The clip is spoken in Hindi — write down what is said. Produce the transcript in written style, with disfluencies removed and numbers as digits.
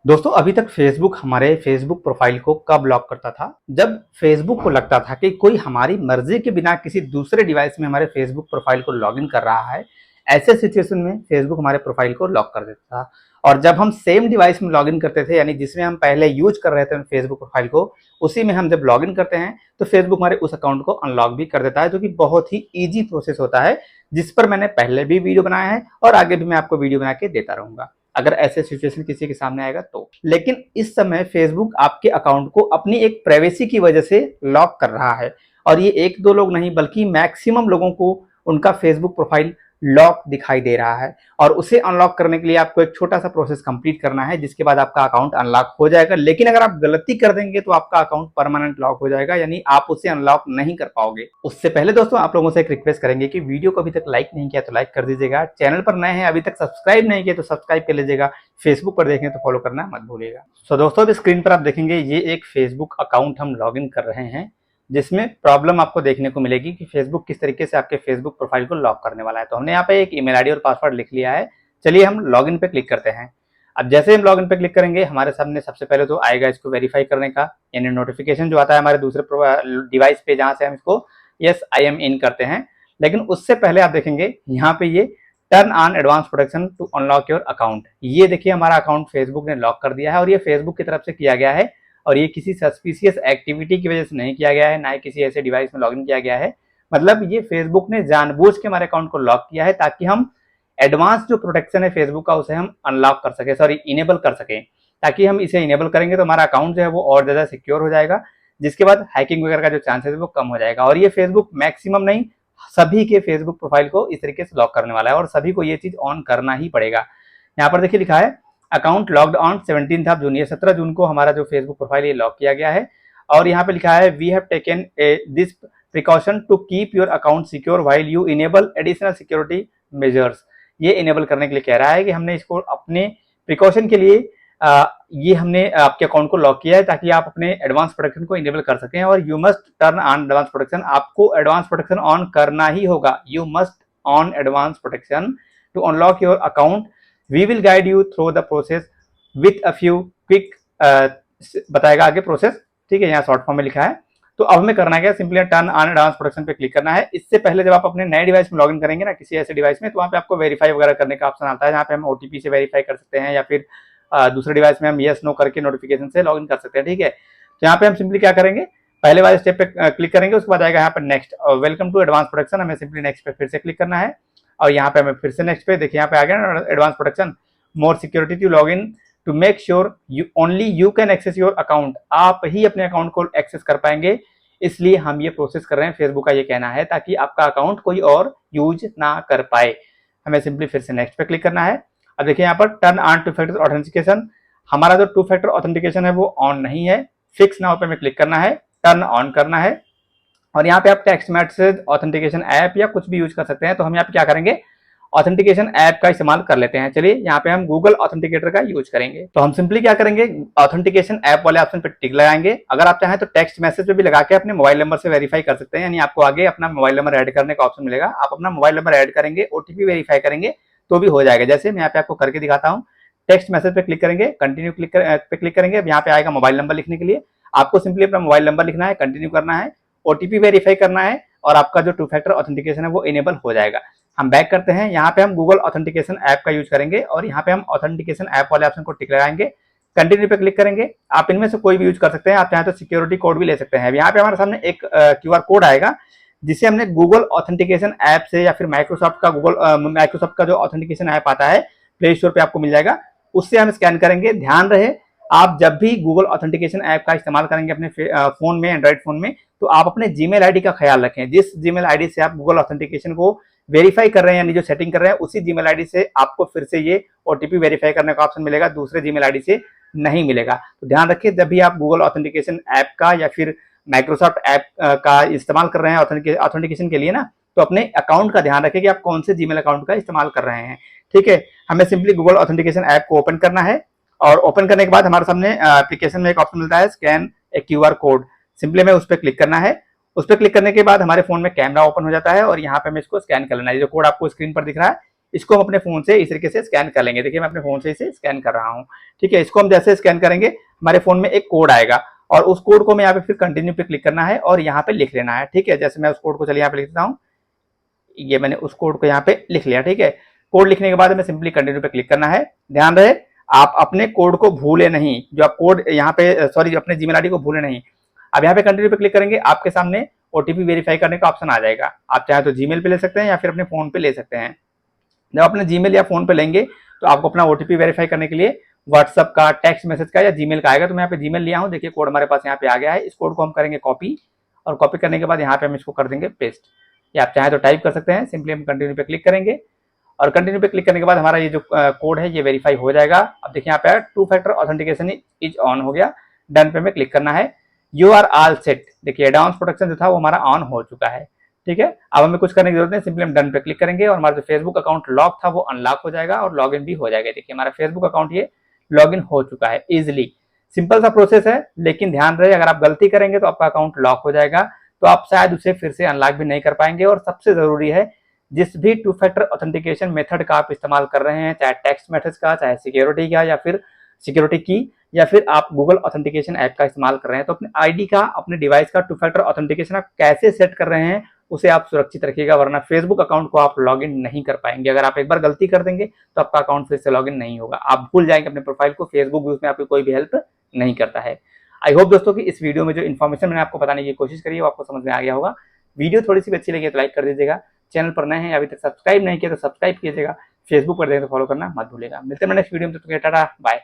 दोस्तों अभी तक फेसबुक हमारे फेसबुक प्रोफाइल को कब लॉक करता था? जब फेसबुक को लगता था कि कोई हमारी मर्जी के बिना किसी दूसरे डिवाइस में हमारे फेसबुक प्रोफाइल को लॉगिन कर रहा है। ऐसे सिचुएशन में फेसबुक हमारे प्रोफाइल को लॉक कर देता था। और जब हम सेम डिवाइस में लॉगिन करते थे, यानी जिसमें हम पहले यूज कर रहे थे फेसबुक प्रोफाइल को, उसी में हम जब लॉगिन करते हैं तो फेसबुक हमारे उस अकाउंट को अनलॉक भी कर देता है, जो कि बहुत ही ईजी प्रोसेस होता है, जिस पर मैंने पहले भी वीडियो बनाया है और आगे भी मैं आपको वीडियो बना के देता रहूंगा अगर ऐसे सिचुएशन किसी के सामने आएगा तो। लेकिन इस समय फेसबुक आपके अकाउंट को अपनी एक प्राइवेसी की वजह से लॉक कर रहा है। और ये एक दो लोग नहीं बल्कि मैक्सिमम लोगों को उनका फेसबुक प्रोफाइल लॉक दिखाई दे रहा है। और उसे अनलॉक करने के लिए आपको एक छोटा सा प्रोसेस कंप्लीट करना है, जिसके बाद आपका अकाउंट अनलॉक हो जाएगा। लेकिन अगर आप गलती कर देंगे तो आपका अकाउंट परमानेंट लॉक हो जाएगा, यानी आप उसे अनलॉक नहीं कर पाओगे। उससे पहले दोस्तों आप लोगों से एक रिक्वेस्ट करेंगे कि वीडियो को अभी तक लाइक नहीं किया तो लाइक कर दीजिएगा, चैनल पर नए हैं अभी तक सब्सक्राइब नहीं किया तो सब्सक्राइब कर लीजिएगा, फेसबुक पर देखें तो फॉलो करना मत भूलिएगा। सो दोस्तों अभी स्क्रीन पर आप देखेंगे ये एक फेसबुक अकाउंट हम लॉगिन कर रहे हैं, जिसमें प्रॉब्लम आपको देखने को मिलेगी कि फेसबुक किस तरीके से आपके फेसबुक प्रोफाइल को लॉक करने वाला है। तो हमने यहाँ पे एक ईमेल आईडी और पासवर्ड लिख लिया है। चलिए हम लॉगिन पे क्लिक करते हैं। अब जैसे हम लॉगिन पे क्लिक करेंगे हमारे सामने सबसे पहले तो आएगा इसको वेरीफाई करने का, यानी नोटिफिकेशन जो आता है हमारे दूसरे डिवाइस पे, जहां से हम इसको यस आई एम इन करते हैं। लेकिन उससे पहले आप देखेंगे यहाँ पे ये turn on advance protection to unlock your account, ये देखिए हमारा अकाउंट फेसबुक ने लॉक कर दिया है। और ये फेसबुक की तरफ से किया गया है और ये किसी सस्पिशियस एक्टिविटी की वजह से नहीं किया गया है, ना ही किसी ऐसे डिवाइस में लॉगिन किया गया है। मतलब ये फेसबुक ने जानबूझ के हमारे अकाउंट को लॉक किया है ताकि हम एडवांस जो प्रोटेक्शन है फेसबुक का उसे हम अनलॉक कर सके, सॉरी इनेबल कर सकें। ताकि हम इसे इनेबल करेंगे तो हमारा अकाउंट जो है वो और ज्यादा सिक्योर हो जाएगा, जिसके बाद हैकिंग वगैरह का जो चांसेस है वो कम हो जाएगा। और ये फेसबुक मैक्सिमम नहीं, सभी के फेसबुक प्रोफाइल को इस तरीके से लॉक करने वाला है और सभी को ये चीज ऑन करना ही पड़ेगा। यहाँ पर देखिए लिखा है account locked on 17 of June, ये 17 जून को हमारा जो फेसबुक प्रोफाइल ये लॉक किया गया है। और यहाँ पे लिखा है we have taken this precaution to keep your account secure while you enable additional security measures. ये इनेबल करने के लिए कह रहा है कि हमने इसको अपने प्रिकॉशन के लिए ये हमने आपके अकाउंट को लॉक किया है ताकि आप अपने एडवांस प्रोटेक्शन को इनेबल कर सकें। और you must turn on advance protection, आपको एडवांस प्रोटेक्शन ऑन करना ही होगा। You must on advance protection to unlock your account, we will guide you through the process with a few quick, बताएगा आगे प्रोसेस, ठीक है, यहाँ शॉर्ट फॉर्म में लिखा है। तो अब हमें करना क्या, simply turn on advance protection पे क्लिक करना है। इससे पहले जब आप अपने नए डिवाइस में लॉगिन करेंगे ना किसी ऐसे डिवाइस में, तो वहाँ पे आपको वेरीफाई वगैरह करने का ऑप्शन आता है, जहाँ पे हम ओटीपी से वेरीफाई कर सकते हैं या फिर दूसरे डिवाइस में हम यस नो करके नोटिफिकेशन से लॉगिन कर सकते हैं, ठीक है। तो यहाँ पे हम सिंपली क्या करेंगे, पहले वाले स्टेप पे क्लिक करेंगे, उसके बाद आएगा यहाँ पर next, welcome to advance protection, हमें सिंपली नेक्स्ट पे फिर से क्लिक करना है। और यहाँ पे हमें फिर से नेक्स्ट पे, देखिए यहाँ पे आ गया advance protection, more security to log in to make sure you only you can access your account, आप ही अपने अकाउंट को एक्सेस कर पाएंगे, इसलिए हम ये प्रोसेस कर रहे हैं। फेसबुक का ये कहना है ताकि आपका अकाउंट कोई और यूज ना कर पाए। हमें सिंपली फिर से नेक्स्ट पे क्लिक करना है। अब देखिए यहाँ पर turn on two factor authentication, हमारा जो टू फैक्टर ऑथेंटिकेशन है वो ऑन नहीं है, फिक्स नाउ पे हमें क्लिक करना है, टर्न ऑन करना है। और यहाँ पे आप टेक्स्ट मैसेज ऑथेंटिकेशन ऐप या कुछ भी यूज कर सकते हैं। तो हम यहाँ पे क्या करेंगे, ऑथेंटिकेशन ऐप का इस्तेमाल कर लेते हैं। चलिए यहाँ पे हम गूगल ऑथेंटिकेटर का यूज करेंगे। तो हम सिंपली क्या करेंगे, ऑथेंटिकेशन ऐप वाले ऑप्शन पे टिक लगाएंगे। अगर आप चाहें तो टेक्स्ट मैसेज पे भी लगा के अपने मोबाइल नंबर से वेरीफाई कर सकते हैं, यानी आपको आगे अपना मोबाइल नंबर ऐड करने का ऑप्शन मिलेगा, आप अपना मोबाइल नंबर ऐड करेंगे, ओटीपी वेरीफाई करेंगे तो भी हो जाएगा। जैसे मैं यहाँ पे आपको करके दिखाता हूँ, टेक्स्ट मैसेज पे क्लिक करेंगे, कंटिन्यू पे क्लिक करेंगे। अब यहाँ पे आएगा मोबाइल नंबर लिखने के लिए, आपको सिंपली अपना मोबाइल नंबर लिखना है, कंटिन्यू करना है, ओटीपी वेरीफाई करना है और आपका जो टू फैक्टर ऑथेंटिकेशन है वो इनेबल हो जाएगा। हम बैक करते हैं, यहाँ पे हम गूगल ऑथेंटिकेशन ऐप का यूज करेंगे और यहाँ पे हम ऑथेंटिकेशन ऐप वाले ऑप्शन को टिक लगाएंगे, कंटिन्यू पे क्लिक करेंगे। आप इनमें से कोई भी यूज कर सकते हैं, आप चाहें तो सिक्योरिटी कोड भी ले सकते हैं। यहाँ पे हमारे सामने एक क्यूआर कोड आएगा, जिसे हमने गूगल ऑथेंटिकेशन ऐप से या फिर माइक्रोसॉफ्ट का जो ऑथेंटिकेशन ऐप आता है प्ले स्टोर पे आपको मिल जाएगा, उससे हम स्कैन करेंगे। ध्यान रहे आप जब भी गूगल ऑथेंटिकेशन ऐप का इस्तेमाल करेंगे अपने फोन में, एंड्रॉइड फोन में, तो आप अपने जीमेल आईडी का ख्याल रखें। जिस जीमेल आईडी से आप गूगल ऑथेंटिकेशन को वेरीफाई कर रहे हैं, यानी जो सेटिंग कर रहे हैं, उसी जीमेल आईडी से आपको फिर से ये ओटीपी वेरीफाई करने का ऑप्शन मिलेगा, दूसरे जीमेल आईडी से नहीं मिलेगा। तो ध्यान रखिए जब भी आप गूगल ऑथेंटिकेशन ऐप का या फिर माइक्रोसॉफ्ट ऐप का इस्तेमाल कर रहे हैं ऑथेंटिकेशन के लिए ना, तो अपने अकाउंट का ध्यान रखें कि आप कौन से जीमेल अकाउंट का इस्तेमाल कर रहे हैं, ठीक है। हमें सिंपली गूगल ऑथेंटिकेशन ऐप को ओपन करना है और ओपन करने के बाद हमारे सामने एप्लीकेशन में एक ऑप्शन मिलता है स्कैन ए क्यूआर कोड, सिंपली हमें उस पर क्लिक करना है। उस पर क्लिक करने के बाद हमारे फोन में कैमरा ओपन हो जाता है और यहाँ पे हमें इसको स्कैन कर लेना है। जो कोड आपको स्क्रीन पर दिख रहा है इसको हम अपने फोन से इस तरीके से स्कैन कर लेंगे। देखिए मैं अपने फोन से इसे स्कैन कर रहा हूँ, ठीक है। इसको हम जैसे स्कैन करेंगे हमारे फोन में एक कोड आएगा और उस कोड को मैं यहाँ पे फिर कंटिन्यू पे क्लिक करना है और यहाँ पे लिख लेना है, ठीक है। जैसे मैं उस कोड को चलिए यहाँ पे लिख देता हूँ, ये मैंने उस कोड को यहाँ पे लिख लिया, ठीक है। कोड लिखने के बाद हमें सिंपली कंटिन्यू पे क्लिक करना है। ध्यान रहे आप अपने कोड को भूले नहीं, जो आप कोड यहाँ पे सॉरी अपने जीमेल आईडी को भूले नहीं। अब यहाँ पे कंटिन्यू पे क्लिक करेंगे, आपके सामने ओटीपी वेरीफाई करने का ऑप्शन आ जाएगा। आप चाहे तो जीमेल पे ले सकते हैं या फिर अपने फोन पे ले सकते हैं। जब अपने जीमेल या फोन पे लेंगे तो आपको अपना ओटीपी वेरीफाई करने के लिए व्हाट्सअप का, टेक्स्ट मैसेज का या जीमेल का आएगा। तो मैं यहाँ पे जीमेल लिया हूँ, देखिए कोड हमारे पास यहाँ पे आ गया है। इस कोड को हम करेंगे कॉपी और कॉपी करने के बाद यहाँ पे हम इसको कर देंगे पेस्ट, या आप चाहे तो टाइप कर सकते हैं। सिंपली हम कंटिन्यू पे क्लिक करेंगे और कंटिन्यू पे क्लिक करने के बाद हमारा ये जो कोड है ये वेरीफाई हो जाएगा। अब देखिए यहाँ पे 2 फैक्टर ऑथेंटिकेशन इज ऑन हो गया। डन पे में क्लिक करना है। यू आर ऑल सेट, देखिए एडवांस प्रोटेक्शन जो था वो हमारा ऑन हो चुका है, ठीक है। अब हमें कुछ करने की जरूरत नहीं, सिंपली हम डन पे क्लिक करेंगे और हमारा जो फेसबुक अकाउंट लॉक था वो अनलॉक हो जाएगा और लॉगिन भी हो जाएगा। देखिए हमारा फेसबुक अकाउंट ये लॉगिन हो चुका है इजिली। सिंपल सा प्रोसेस है, लेकिन ध्यान रहे अगर आप गलती करेंगे तो आपका अकाउंट लॉक हो जाएगा, तो आप शायद उसे फिर से अनलॉक भी नहीं कर पाएंगे। और सबसे जरूरी है, जिस भी 2 फैक्टर ऑथेंटिकेशन मेथड का आप इस्तेमाल कर रहे हैं, चाहे टेक्स्ट मैसेज का, चाहे सिक्योरिटी का, या फिर सिक्योरिटी की, या फिर आप गूगल ऑथेंटिकेशन ऐप का इस्तेमाल कर रहे हैं, तो अपने आईडी का, अपने डिवाइस का 2 फैक्टर ऑथेंटिकेशन आप कैसे सेट कर रहे हैं उसे आप सुरक्षित रखिएगा, वरना फेसबुक अकाउंट को आप लॉगिन नहीं कर पाएंगे। अगर आप एक बार गलती कर देंगे तो आपका अकाउंट फिर से लॉगिन नहीं होगा, आप भूल जाएंगे अपने प्रोफाइल को। फेसबुक यूज में आपकी कोई भी हेल्प नहीं करता है। आई होप दोस्तों कि इस वीडियो में जो इन्फॉर्मेशन मैंने आपको बताने की कोशिश करी है वो आपको समझ में आ गया होगा। वीडियो थोड़ी सी अच्छी लगी तो लाइक कर दीजिएगा, चैनल पर नए हैं अभी तक सब्सक्राइब नहीं किया तो सब्सक्राइब कीजिएगा, फेसबुक पर देखें तो फॉलो करना मत भूलिएगा। मिलते हैं नेक्स्ट वीडियो में, तो टाटा बाय।